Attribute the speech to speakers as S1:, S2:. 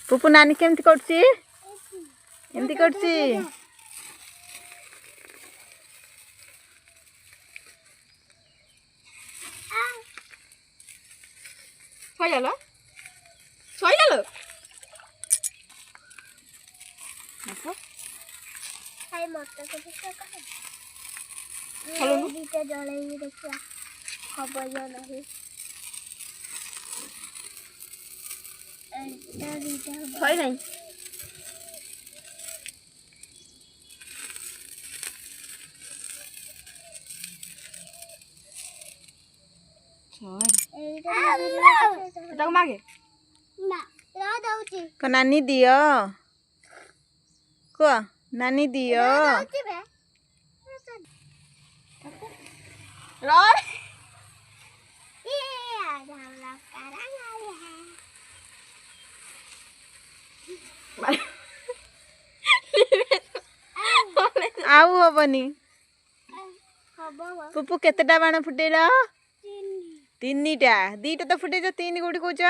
S1: पुपु नानी केमती करछि एमती करछि
S2: सैला सैला
S3: हाय मत को दिखा
S2: हेलो
S3: दीटा जलाई देखिया खबर या नहीं एटा दीटा
S2: सै नहीं एटा मागे
S3: ना रा दउची
S1: को नानी दियो को नानी दियो
S3: दउची बे
S2: रोय
S3: ये हमरा करांगाली है
S1: आउ हबनी
S3: खबर
S1: पुपु केतेटा बाण फुटेला
S3: तीन
S1: तीनटा दीटा तो फुटेज तीन कोठी कहूच